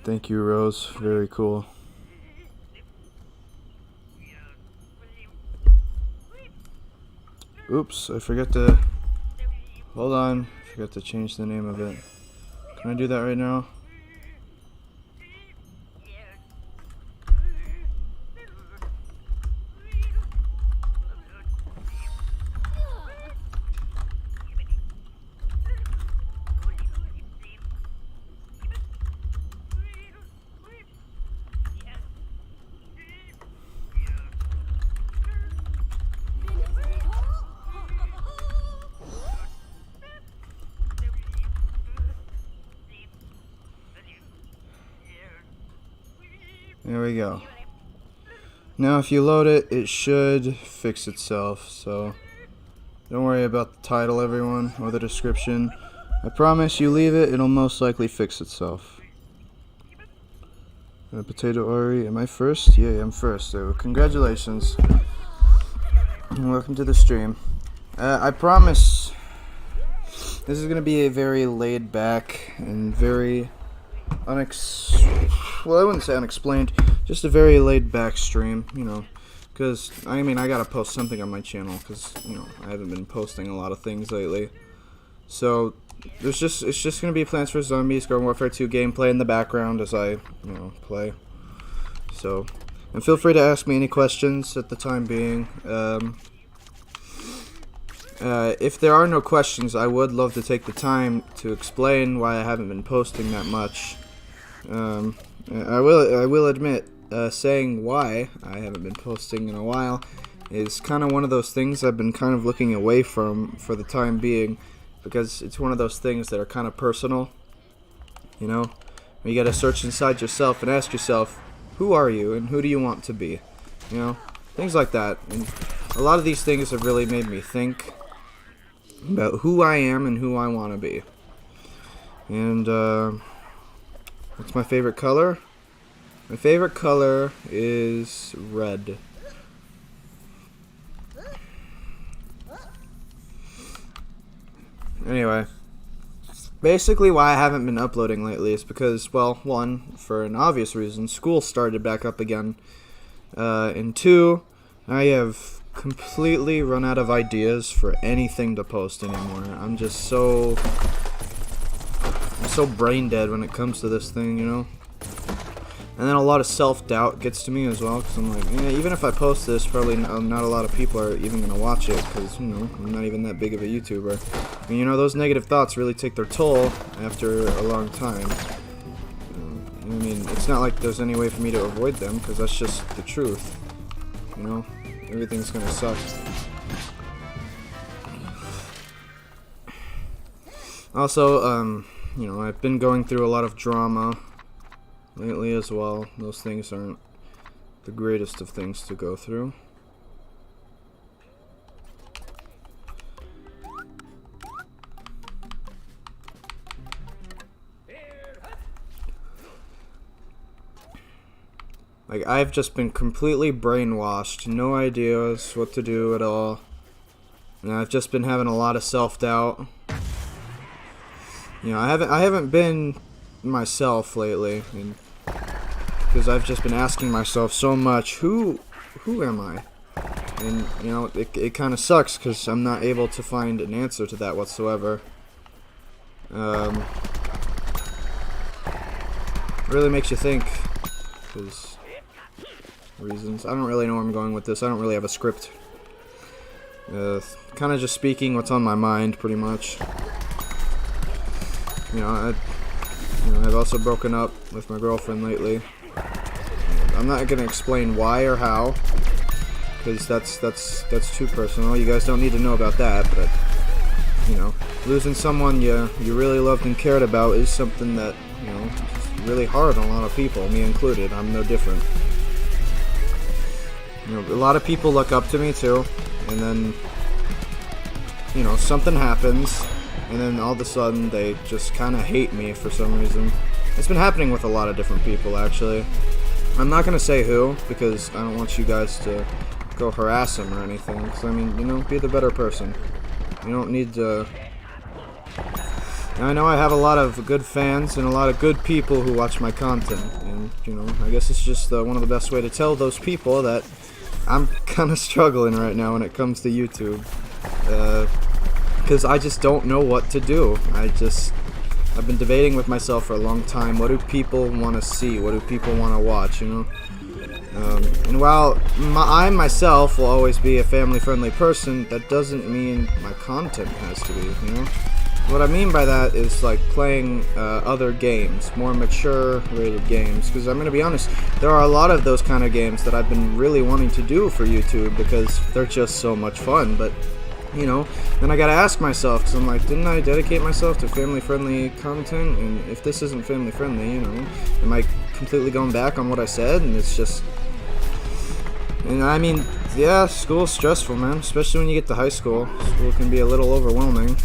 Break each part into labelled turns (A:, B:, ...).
A: Thank you, Rose. Very cool. Oops, I forgot to... Hold on. I forgot to change the name of it. Can I do that right now? There we go. Now if you load it, it should fix itself, so don't worry about the title, everyone, or the description. I promise you leave it, it'll most likely fix itself. Potato Ori, am I first? Yeah, I'm first, so congratulations. And welcome to the stream. I promise this is going to be a very laid back and very well, I wouldn't say unexplained, just a very laid back stream, you know, because, I mean, I gotta post something on my channel, because, you know, I haven't been posting a lot of things lately, so, it's just gonna be Plants vs. Zombies Garden Warfare 2 gameplay in the background as I, you know, play, so, and feel free to ask me any questions at the time being. If there are no questions, I would love to take the time to explain why I haven't been posting that much. I will admit, saying why I haven't been posting in a while is kind of one of those things I've been kind of looking away from for the time being, because it's one of those things that are kind of personal, you know? You gotta search inside yourself and ask yourself, who are you and who do you want to be? You know? Things like that. And a lot of these things have really made me think about who I am and who I want to be. And what's my favorite color? My favorite color is red. Anyway, basically why I haven't been uploading lately is because, well, one, for an obvious reason, school started back up again, and two, I have completely run out of ideas for anything to post anymore. I'm so brain dead when it comes to this thing, you know? And then a lot of self-doubt gets to me as well, because I'm like, yeah, even if I post this, probably not a lot of people are even going to watch it, because, you know, I'm not even that big of a YouTuber. And, you know, those negative thoughts really take their toll after a long time. I mean, it's not like there's any way for me to avoid them, because that's just the truth, you know? Everything's gonna suck. Also, you know, I've been going through a lot of drama lately as well. Those things aren't the greatest of things to go through. Like, I've just been completely brainwashed, no ideas what to do at all, and I've just been having a lot of self-doubt. You know, I haven't been myself lately, because I've just been asking myself so much, who am I? And, you know, it kind of sucks, because I'm not able to find an answer to that whatsoever. Really makes you think, because reasons. I don't really know where I'm going with this. I don't really have a script. Kind of just speaking what's on my mind, pretty much. You know, I've also broken up with my girlfriend lately. I'm not gonna explain why or how, because that's too personal. You guys don't need to know about that. But you know, losing someone you really loved and cared about is something that, you know, is really hard on a lot of people, me included. I'm no different. You know, a lot of people look up to me too, and then, you know, something happens, and then all of a sudden they just kind of hate me for some reason. It's been happening with a lot of different people, actually. I'm not gonna say who, because I don't want you guys to go harass them or anything. Because, I mean, you know, be the better person. You don't need to I know I have a lot of good fans and a lot of good people who watch my content, and you know, I guess it's just one of the best way to tell those people that I'm kind of struggling right now when it comes to YouTube, because I just don't know what to do. I've been debating with myself for a long time. What do people want to see? What do people want to watch? You know. And while I myself will always be a family-friendly person, that doesn't mean my content has to be, you know? What I mean by that is like playing other games, more mature rated games, because I'm going to be honest, there are a lot of those kind of games that I've been really wanting to do for YouTube because they're just so much fun, but you know, then I gotta ask myself, because I'm like, didn't I dedicate myself to family-friendly content? And if this isn't family-friendly, you know, am I completely going back on what I said? And it's just, and I mean, yeah, school's stressful, man, especially when you get to high school. School can be a little overwhelming,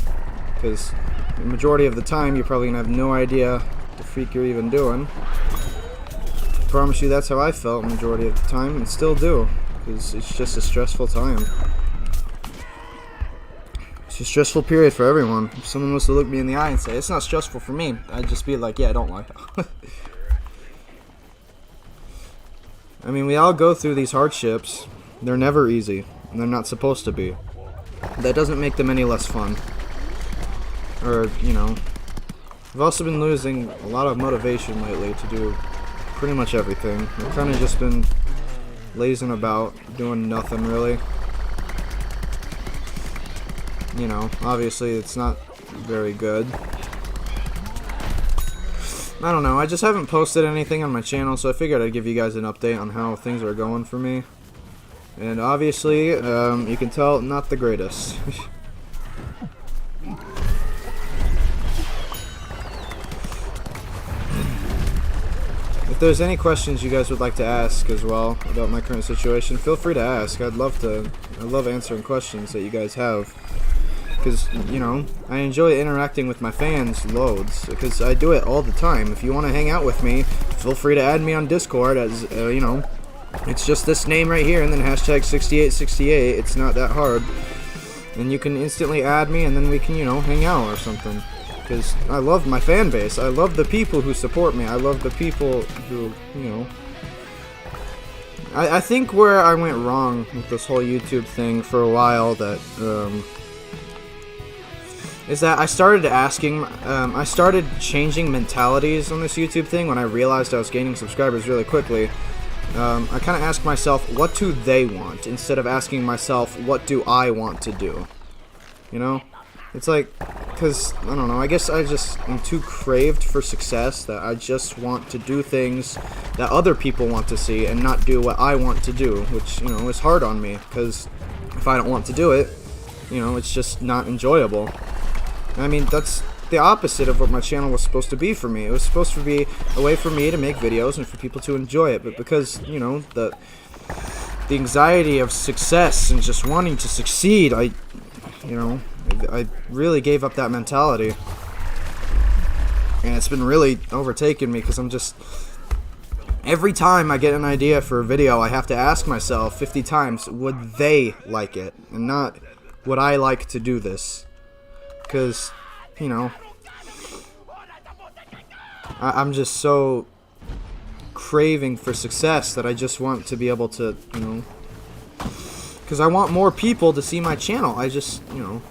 A: because the majority of the time you're probably gonna have no idea what the freak you're even doing. I promise you that's how I felt the majority of the time, and still do, because it's just a stressful time. It's a stressful period for everyone. If someone was to look me in the eye and say, it's not stressful for me, I'd just be like, yeah, don't lie. I mean, we all go through these hardships. They're never easy, and they're not supposed to be. That doesn't make them any less fun. Or, you know, I've also been losing a lot of motivation lately to do pretty much everything. I've kind of just been lazing about, doing nothing really. You know, obviously it's not very good. I don't know, I just haven't posted anything on my channel, so I figured I'd give you guys an update on how things are going for me. And obviously, you can tell, not the greatest. If there's any questions you guys would like to ask as well about my current situation, feel free to ask. I love answering questions that you guys have. Because, you know, I enjoy interacting with my fans loads, because I do it all the time. If you want to hang out with me, feel free to add me on Discord, as, you know, it's just this name right here, and then hashtag 6868, it's not that hard. And you can instantly add me, and then we can, you know, hang out or something. Because I love my fan base, I love the people who support me, I love the people who, you know... I think where I went wrong with this whole YouTube thing for a while, that, is that I started changing mentalities on this YouTube thing when I realized I was gaining subscribers really quickly. I kind of asked myself, what do they want, instead of asking myself, what do I want to do? You know? It's like, because, I don't know, I guess I just am too craved for success that I just want to do things that other people want to see and not do what I want to do, which, you know, is hard on me, because if I don't want to do it, you know, it's just not enjoyable. I mean, that's the opposite of what my channel was supposed to be for me. It was supposed to be a way for me to make videos and for people to enjoy it. But because, you know, the anxiety of success and just wanting to succeed, I really gave up that mentality. And it's been really overtaking me, because I'm just... Every time I get an idea for a video, I have to ask myself 50 times, would they like it? And not, would I like to do this? Because, you know, I'm just so craving for success that I just want to be able to, you know, because I want more people to see my channel. I just, you know,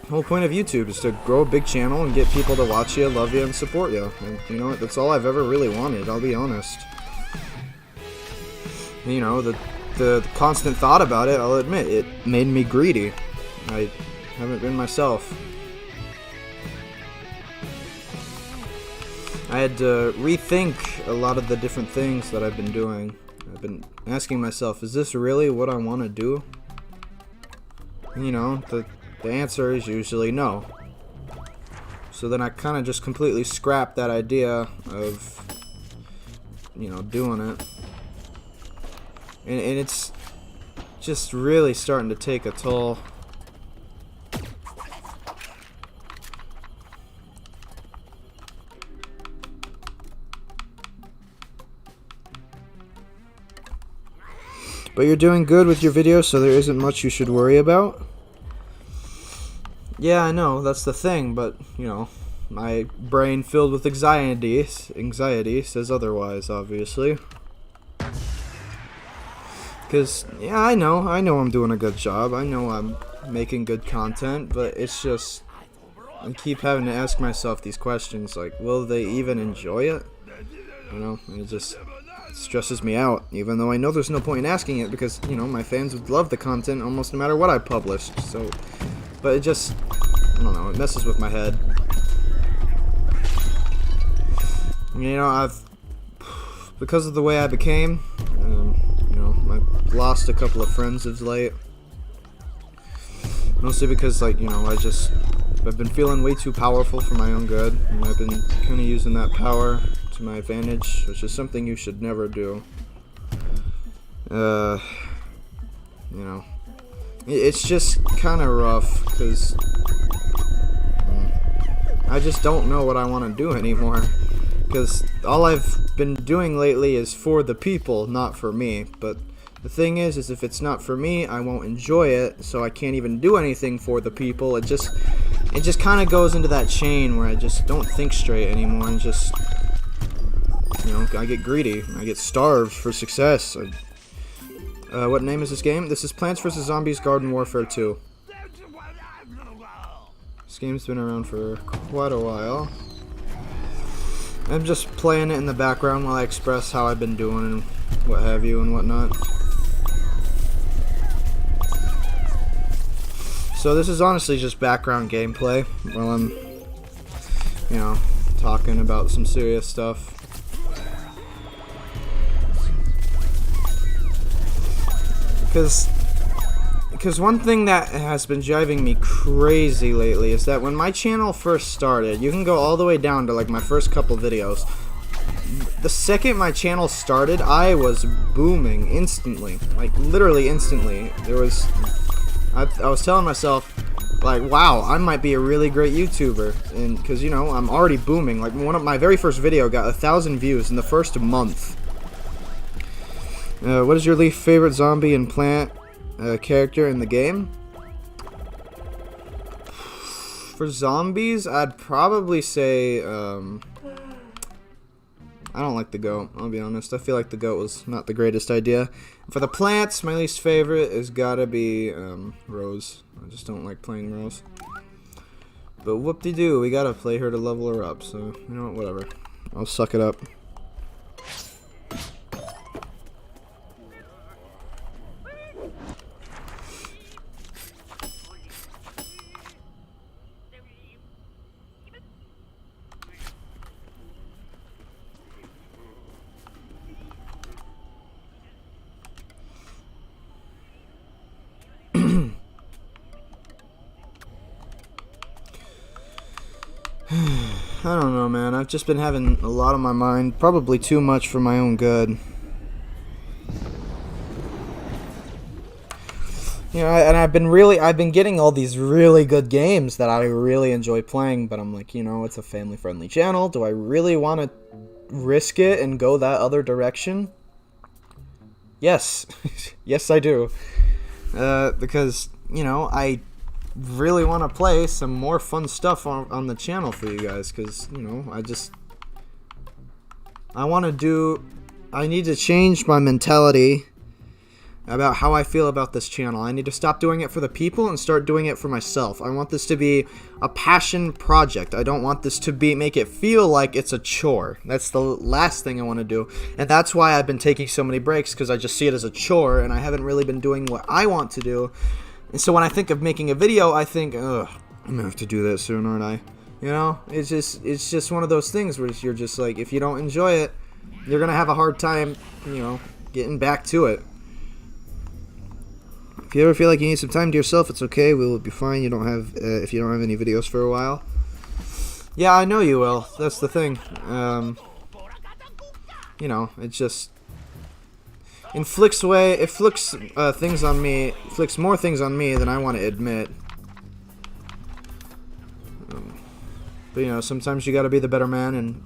A: the whole point of YouTube is to grow a big channel and get people to watch you, love you, and support you. And, you know, that's all I've ever really wanted, I'll be honest. You know, the constant thought about it, I'll admit, it made me greedy. I haven't been myself. I had to rethink a lot of the different things that I've been doing. I've been asking myself, is this really what I want to do? And, you know, the answer is usually no. So then I kind of just completely scrapped that idea of, you know, doing it. And it's just really starting to take a toll. But you're doing good with your videos, so there isn't much you should worry about? Yeah, I know, that's the thing, but, you know, my brain filled with anxiety says otherwise, obviously. Because, yeah, I know I'm doing a good job. I know I'm making good content, but it's just, I keep having to ask myself these questions, like, will they even enjoy it? You know, it just stresses me out, even though I know there's no point in asking it, because, you know, my fans would love the content almost no matter what I published, so, but it just, I don't know, it messes with my head. You know, because of the way I became, you know, I've lost a couple of friends of late. Mostly because, like, you know, I've been feeling way too powerful for my own good, and I've been kind of using that power to my advantage, which is something you should never do. You know, it's just kind of rough, because I just don't know what I want to do anymore. Because all I've been doing lately is for the people, not for me. But the thing is if it's not for me, I won't enjoy it, so I can't even do anything for the people. It just kind of goes into that chain where I just don't think straight anymore, and just, you know, I get greedy. I get starved for success. What name is this game? This is Plants vs. Zombies Garden Warfare 2. This game's been around for quite a while. I'm just playing it in the background while I express how I've been doing and what have you and whatnot. So this is honestly just background gameplay while I'm, you know, talking about some serious stuff. Because one thing that has been driving me crazy lately is that when my channel first started, you can go all the way down to like my first couple videos. The second my channel started, I was booming instantly, like literally instantly. I was telling myself, like, wow, I might be a really great YouTuber, and because, you know, I'm already booming. Like, my very first video got 1,000 views in the first month. What is your least favorite zombie and plant character in the game? For zombies, I'd probably say, I don't like the goat, I'll be honest. I feel like the goat was not the greatest idea. For the plants, my least favorite is gotta be Rose. I just don't like playing Rose. But whoop-de-doo, we gotta play her to level her up, so, you know what, whatever. I'll suck it up. I don't know, man. I've just been having a lot on my mind. Probably too much for my own good. You know, and I've been getting all these really good games that I really enjoy playing, but I'm like, you know, it's a family-friendly channel. Do I really want to risk it and go that other direction? Yes. Yes, I do. Because, you know, I really want to play some more fun stuff on the channel for you guys, because, you know, I need to change my mentality about how I feel about this channel. I need to stop doing it for the people and start doing it for myself. I want this to be a passion project. I don't want this to make it feel like it's a chore. That's the last thing I want to do, and that's why I've been taking so many breaks, because I just see it as a chore, and I haven't really been doing what I want to do. And so when I think of making a video, I think, ugh, I'm gonna have to do that soon, aren't I? You know, it's just one of those things where you're just like, if you don't enjoy it, you're gonna have a hard time, you know, getting back to it. If you ever feel like you need some time to yourself, it's okay. We will be fine. You don't have, if you don't have any videos for a while. Yeah, I know you will. That's the thing. You know, it just inflicts more things on me than I want to admit. But you know, sometimes you got to be the better man, and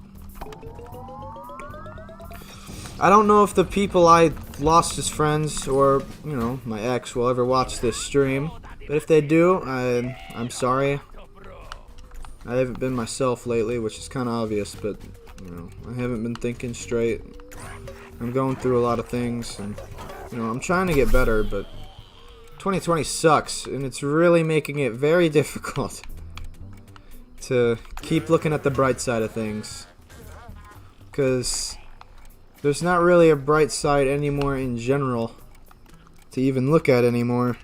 A: I don't know if the people I lost as friends, or, you know, my ex, will ever watch this stream. But if they do, I'm sorry. I haven't been myself lately, which is kind of obvious, but you know, I haven't been thinking straight. I'm going through a lot of things, and you know, I'm trying to get better, but 2020 sucks, and it's really making it very difficult to keep looking at the bright side of things, because there's not really a bright side anymore in general to even look at anymore.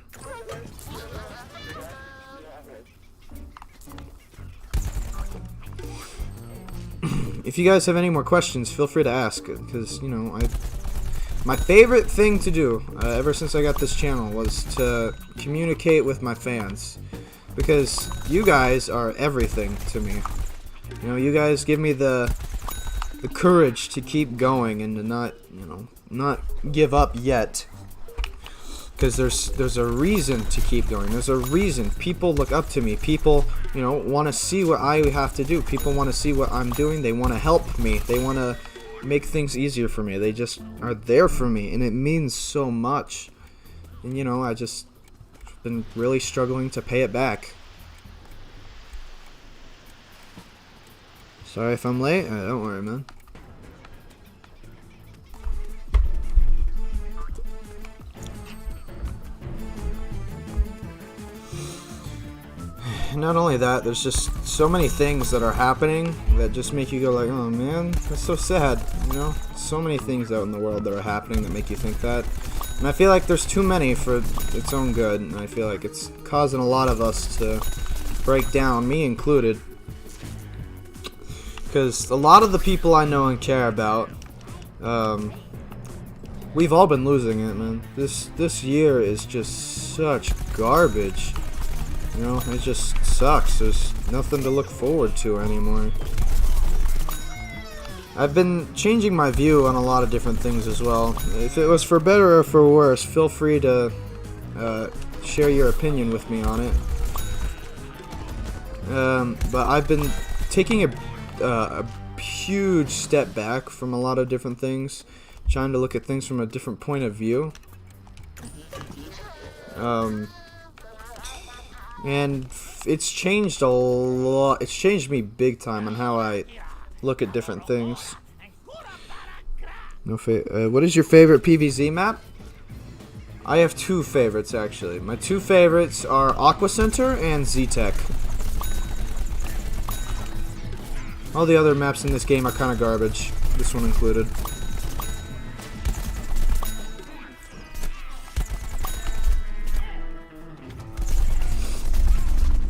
A: If you guys have any more questions, feel free to ask, because, you know, my favorite thing to do ever since I got this channel was to communicate with my fans, because you guys are everything to me. You know, you guys give me the courage to keep going and to not, you know, not give up yet. Because there's a reason to keep going. There's a reason. People look up to me. People, you know, want to see what I have to do. People want to see what I'm doing. They want to help me. They want to make things easier for me. They just are there for me, and it means so much. And you know, I just been really struggling to pay it back. Sorry if I'm late. Don't worry, man. Not only that, there's just so many things that are happening that just make you go like, oh man, that's so sad, you know? So many things out in the world that are happening that make you think that. And I feel like there's too many for its own good, and I feel like it's causing a lot of us to break down, me included. Because a lot of the people I know and care about, we've all been losing it, man. This year is just such garbage. You know, it just sucks. There's nothing to look forward to anymore. I've been changing my view on a lot of different things as well. If it was for better or for worse, feel free to share your opinion with me on it. But I've been taking a huge step back from a lot of different things, trying to look at things from a different point of view. And it's changed a lot. It's changed me big time on how I look at different things. What is your favorite PvZ map? I have two favorites, actually. My two favorites are Aqua Center and Z-Tech. All the other maps in this game are kind of garbage, this one included.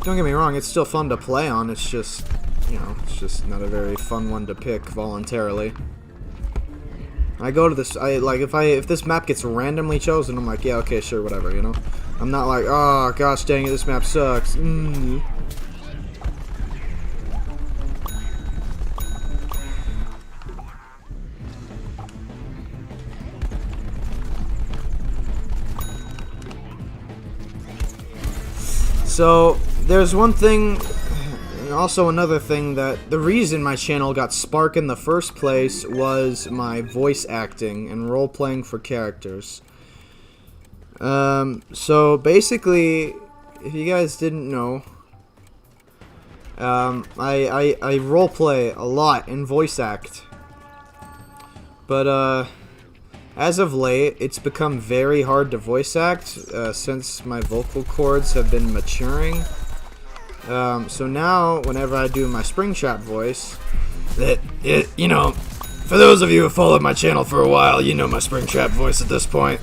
A: Don't get me wrong, it's still fun to play on, it's just, you know, it's just not a very fun one to pick voluntarily. I go to this, if this map gets randomly chosen, I'm like, yeah, okay, sure, whatever, you know? I'm not like, oh, gosh dang it, this map sucks. So, there's one thing, and also another thing, that the reason my channel got Spark in the first place was my voice acting and role-playing for characters. So basically, if you guys didn't know, I role-play a lot and voice act. But, as of late, it's become very hard to voice act since my vocal cords have been maturing. So now, whenever I do my Springtrap voice, you know, for those of you who followed my channel for a while, you know my Springtrap voice at this point.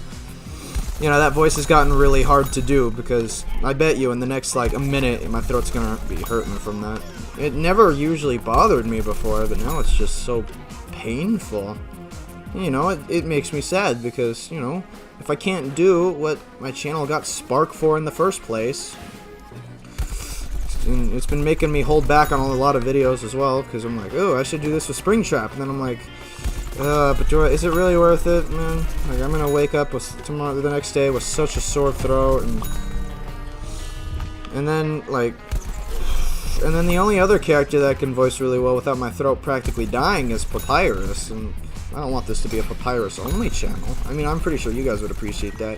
A: You know, that voice has gotten really hard to do because I bet you in the next, like, a minute, my throat's gonna be hurting from that. It never usually bothered me before, but now it's just so painful. You know, it makes me sad because, you know, if I can't do what my channel got Spark for in the first place, and it's been making me hold back on a lot of videos as well, because I'm like, oh, I should do this with Springtrap, and then I'm like, but is it really worth it, man? Like, I'm gonna wake up with the next day with such a sore throat, and then the only other character that I can voice really well without my throat practically dying is Papyrus, and I don't want this to be a Papyrus-only channel. I mean, I'm pretty sure you guys would appreciate that.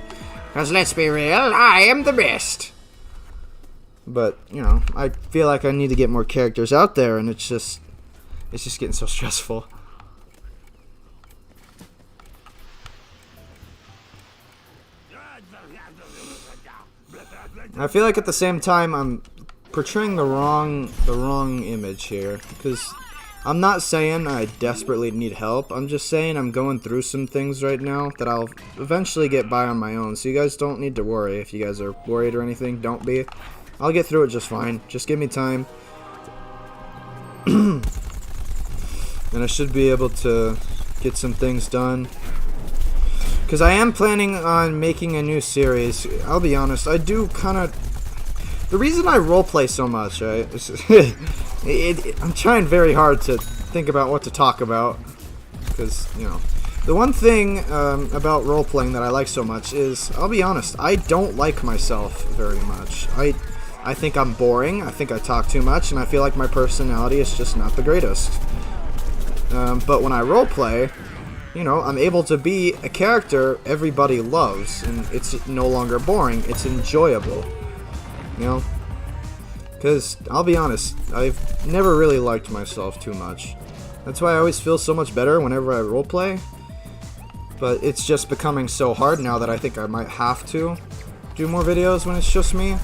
A: Because let's be real, I am the best. But, you know, I feel like I need to get more characters out there, and it's just getting so stressful. I feel like at the same time I'm portraying the wrong image here, because I'm not saying I desperately need help. I'm just saying I'm going through some things right now that I'll eventually get by on my own. So you guys don't need to worry. If you guys are worried or anything, don't be. I'll get through it just fine. Just give me time. And I should be able to get some things done. Because I am planning on making a new series. I'll be honest, I do kind of... The reason I roleplay so much, right? I'm trying very hard to think about what to talk about. Because, you know... The one thing about roleplaying that I like so much is, I'll be honest, I don't like myself very much. I think I'm boring, I think I talk too much, and I feel like my personality is just not the greatest. But when I roleplay, you know, I'm able to be a character everybody loves, and it's no longer boring, it's enjoyable. You know? Because, I'll be honest, I've never really liked myself too much. That's why I always feel so much better whenever I roleplay. But it's just becoming so hard now that I think I might have to do more videos when it's just me.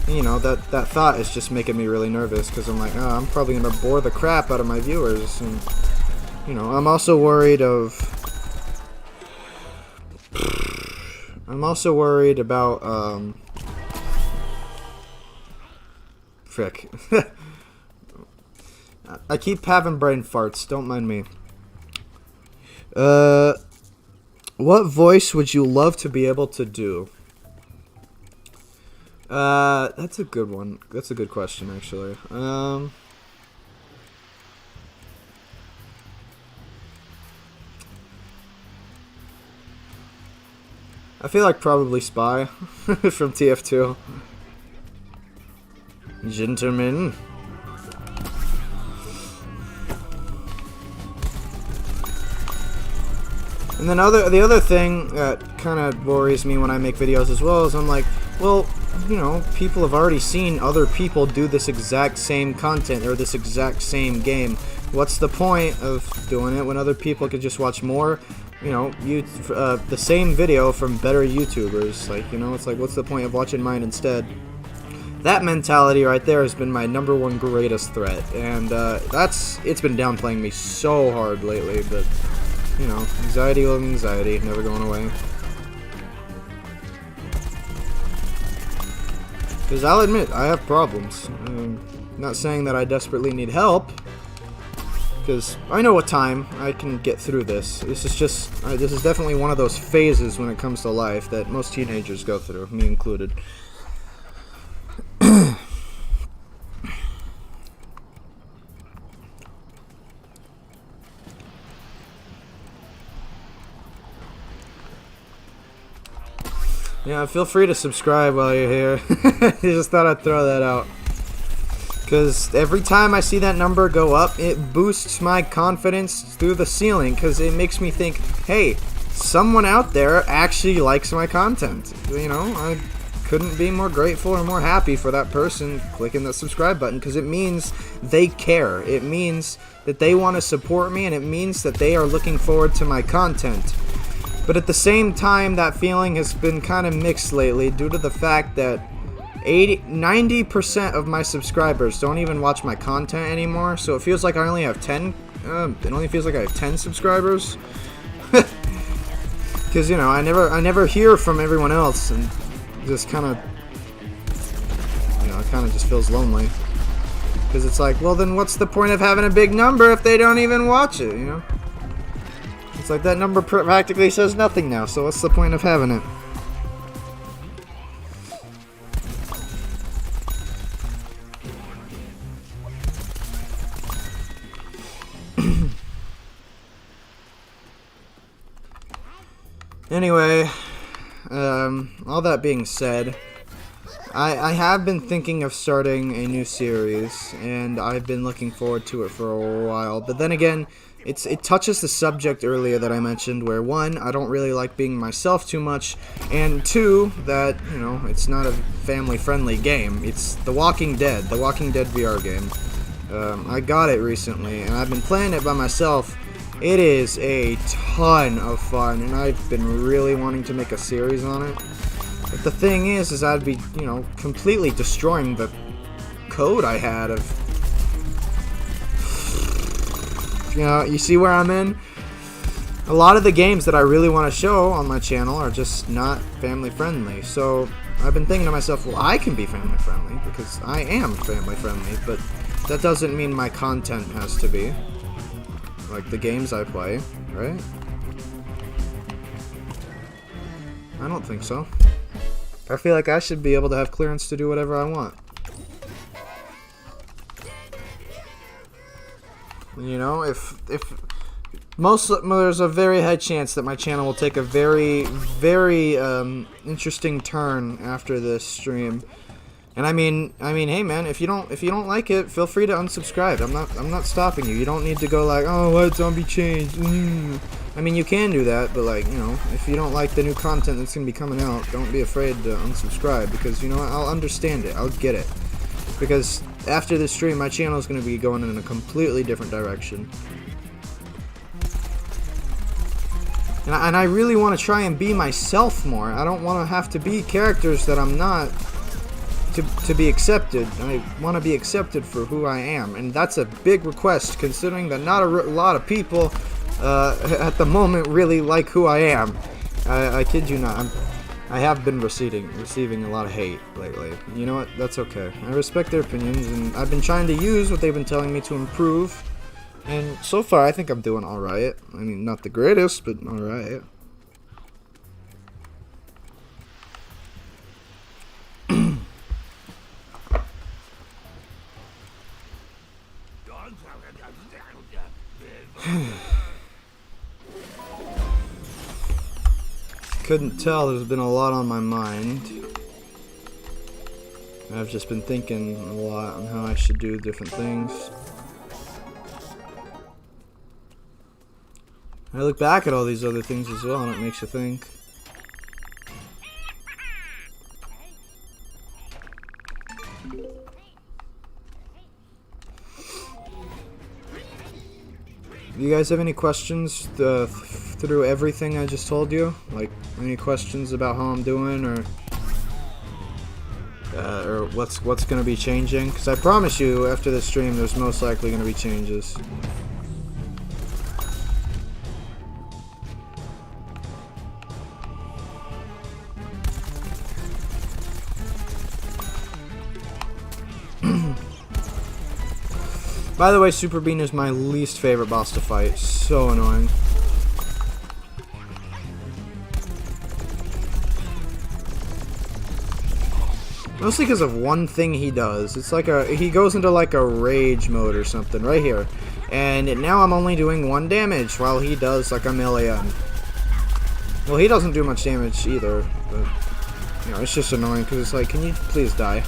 A: And, you know, that thought is just making me really nervous, because I'm like, oh, I'm probably going to bore the crap out of my viewers. And, you know, I'm also worried about, frick. I keep having brain farts, don't mind me. What voice would you love to be able to do? That's a good one. That's a good question, actually. I feel like probably Spy from TF2. Gentlemen. And then the other thing that kind of worries me when I make videos as well is I'm like, well, you know, people have already seen other people do this exact same content or this exact same game. What's the point of doing it when other people could just watch more, you know, the same video from better YouTubers? Like, you know, it's like, what's the point of watching mine instead? That mentality right there has been my #1 greatest threat, and it's been downplaying me so hard lately, but, you know, anxiety will anxiety, never going away. Because I'll admit, I have problems. Not saying that I desperately need help, because I know with time I can get through this. This is definitely one of those phases when it comes to life that most teenagers go through, me included. Yeah, feel free to subscribe while you're here. I just thought I'd throw that out. Because every time I see that number go up, it boosts my confidence through the ceiling. Because it makes me think, hey, someone out there actually likes my content. You know, I couldn't be more grateful or more happy for that person clicking the subscribe button. Because it means they care. It means that they want to support me. And it means that they are looking forward to my content. But at the same time, that feeling has been kind of mixed lately due to the fact that 90% of my subscribers don't even watch my content anymore. So it feels like I only have 10. It only feels like I have 10 subscribers. Because, you know, I never hear from everyone else, and just kind of, you know, it kind of just feels lonely. Because it's like, well, then what's the point of having a big number if they don't even watch it, you know? It's like that number practically says nothing now, so what's the point of having it? Anyway, all that being said, I have been thinking of starting a new series, and I've been looking forward to it for a while. But then again, it touches the subject earlier that I mentioned, where one, I don't really like being myself too much, and two, that, you know, it's not a family-friendly game. It's The Walking Dead VR game. I got it recently, and I've been playing it by myself. It is a ton of fun, and I've been really wanting to make a series on it. But the thing is I'd be, you know, completely destroying the code I had of... You know, you see where I'm in? A lot of the games that I really want to show on my channel are just not family friendly. So I've been thinking to myself, well, I can be family friendly because I am family friendly, but that doesn't mean my content has to be. Like the games I play, right? I don't think so. I feel like I should be able to have clearance to do whatever I want. You know, if there's a very high chance that my channel will take a very interesting turn after this stream. And I mean, hey man, if you don't like it, feel free to unsubscribe. I'm not stopping you. You don't need to go like, oh, what zombie changed? I mean, you can do that, but like, you know, if you don't like the new content that's gonna be coming out, don't be afraid to unsubscribe, because you know what, I'll understand it. I'll get it. Because after this stream, my channel is going to be going in a completely different direction. And I really want to try and be myself more. I don't want to have to be characters that I'm not to be accepted. I want to be accepted for who I am. And that's a big request, considering that not a lot of people at the moment really like who I am. I kid you not. I have been receiving a lot of hate lately. You know what? That's okay. I respect their opinions, and I've been trying to use what they've been telling me to improve. And so far, I think I'm doing alright. I mean, not the greatest, but alright. Couldn't tell, there's been a lot on my mind. I've just been thinking a lot on how I should do different things. I look back at all these other things as well, and it makes you think. You guys have any questions through everything I just told you? Like, any questions about how I'm doing, or what's going to be changing? Because I promise you, after this stream, there's most likely going to be changes. By the way, Super Bean is my least favorite boss to fight. So annoying. Mostly because of one thing he does. It's like he goes into like a rage mode or something right here. And now I'm only doing 1 damage while he does like a million. Well, he doesn't do much damage either, but you know, it's just annoying because it's like, can you please die?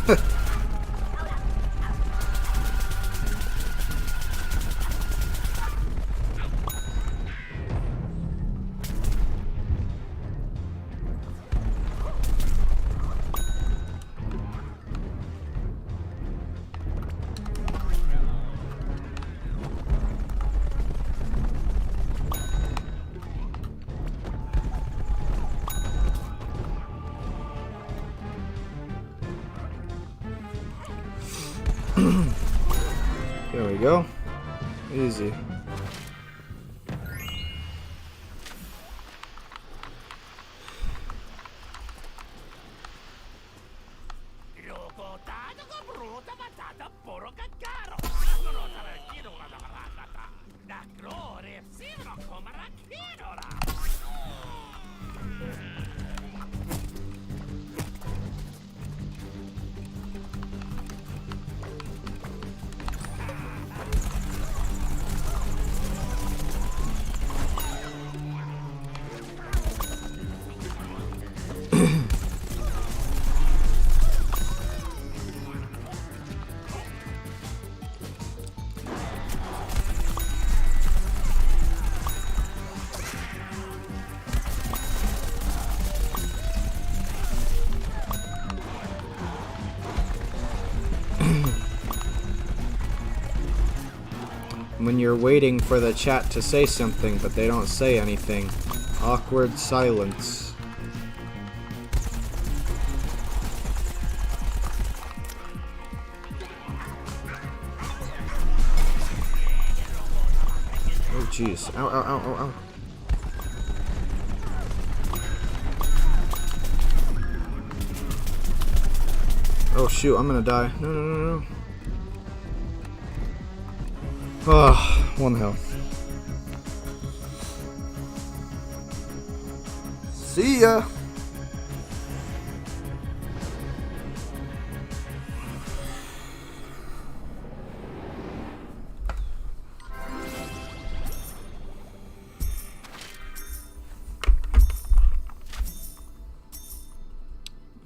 A: There we go. Easy. when you're waiting for the chat to say something, but they don't say anything. Awkward silence. Oh jeez. Ow, ow, ow, ow, ow. Oh shoot, I'm gonna die. No, no, no, no. Oh, 1 health. See ya!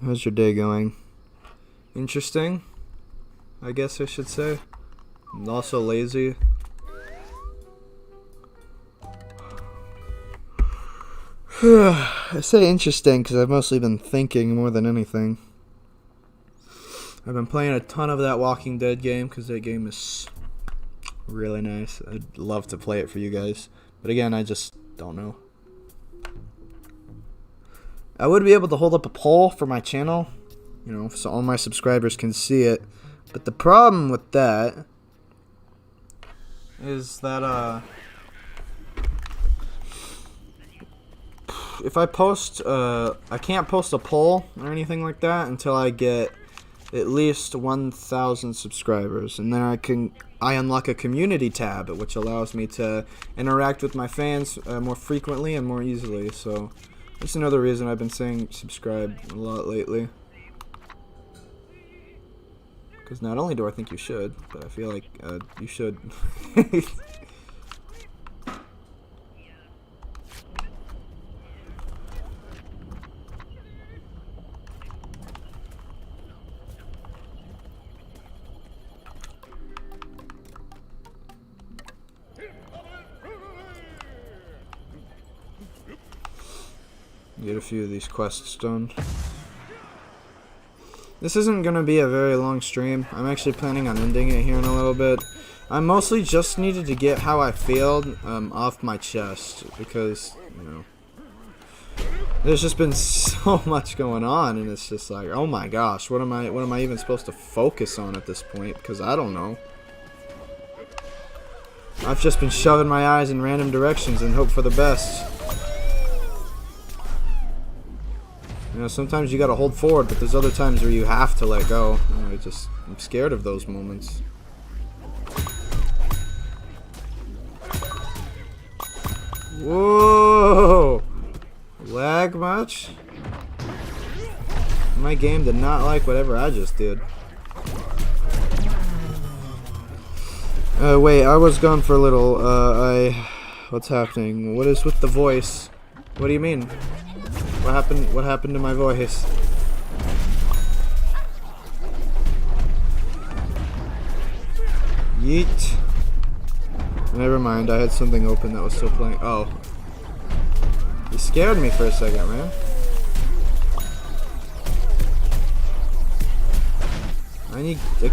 A: How's your day going? Interesting, I guess I should say. I'm also lazy. I say interesting because I've mostly been thinking more than anything. I've been playing a ton of that Walking Dead game because that game is really nice. I'd love to play it for you guys. But again, I just don't know. I would be able to hold up a poll for my channel, you know, so all my subscribers can see it. But the problem with that is that, if I post, I can't post a poll or anything like that until I get at least 1,000 subscribers, and then I unlock a community tab, which allows me to interact with my fans more frequently and more easily. So that's another reason I've been saying subscribe a lot lately. Because not only do I think you should, but I feel like you should. Get a few of these quests done. This isn't going to be a very long stream. I'm actually planning on ending it here in a little bit. I mostly just needed to get how I feel off my chest because, you know, there's just been so much going on, and it's just like, oh my gosh, what am I even supposed to focus on at this point? Because I don't know. I've just been shoving my eyes in random directions and hope for the best. You know, sometimes you gotta hold forward, but there's other times where you have to let go. I'm scared of those moments. Whoa! Lag much? My game did not like whatever I just did. Wait, I was gone for a little. What's happening? What is with the voice? What do you mean? What happened? What happened to my voice? Yeet. Never mind, I had something open that was still playing. Oh. You scared me for a second, man. I need the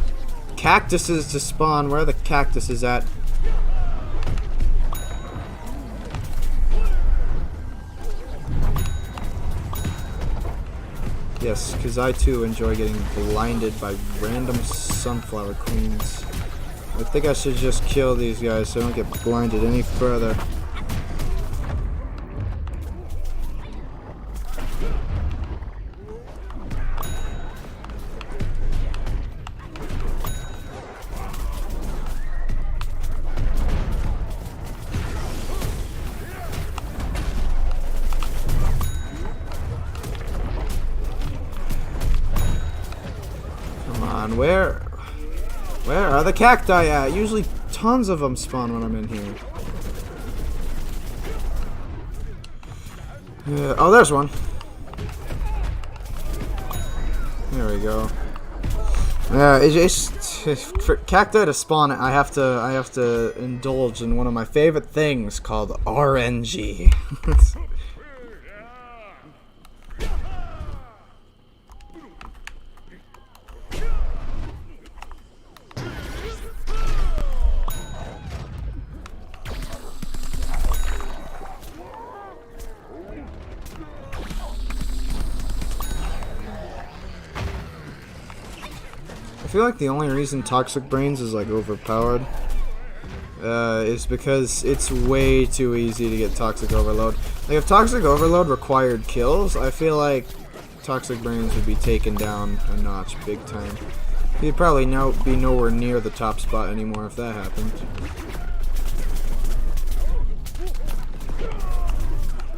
A: cactuses to spawn. Where are the cactuses at? Yes, because I too enjoy getting blinded by random sunflower queens. I think I should just kill these guys so I don't get blinded any further. Where are the cacti at? Usually tons of them spawn when I'm in here. Oh, there's one. There we go. Yeah, for cacti to spawn, I have to indulge in one of my favorite things called RNG. feel like the only reason Toxic Brains is like overpowered is because it's way too easy to get Toxic Overload. Like if Toxic Overload required kills, I feel like Toxic Brains would be taken down a notch big time. He'd probably be nowhere near the top spot anymore if that happened.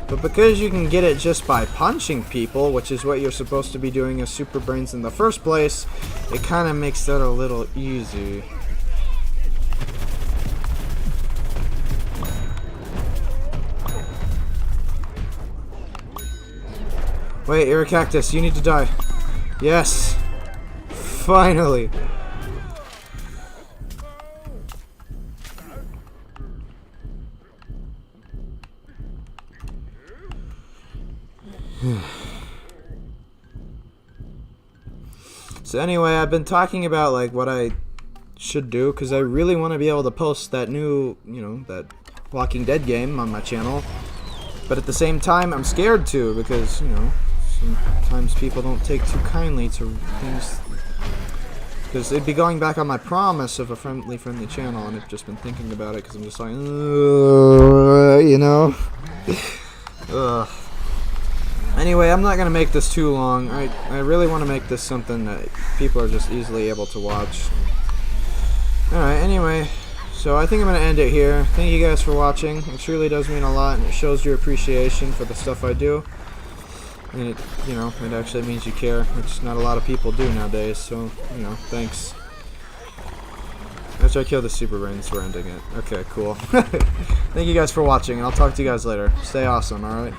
A: But because you can get it just by punching people, which is what you're supposed to be doing as Super Brains in the first place, it kind of makes that a little easy. Wait, you're a cactus. You need to die. Yes. Finally. So anyway, I've been talking about like what I should do because I really want to be able to post that new, that Walking Dead game on my channel. But at the same time, I'm scared to because, sometimes people don't take too kindly to things. Because it'd be going back on my promise of a friendly channel, and I've just been thinking about it because I'm just like, Ugh. Anyway, I'm not going to make this too long. I really want to make this something that people are just easily able to watch. Alright, anyway, so I think I'm going to end it here. Thank you guys for watching. It truly does mean a lot, and it shows your appreciation for the stuff I do. And it, it actually means you care, which not a lot of people do nowadays, so, thanks. After I kill the Super Brains, we're ending it. Okay, cool. Thank you guys for watching, and I'll talk to you guys later. Stay awesome, alright?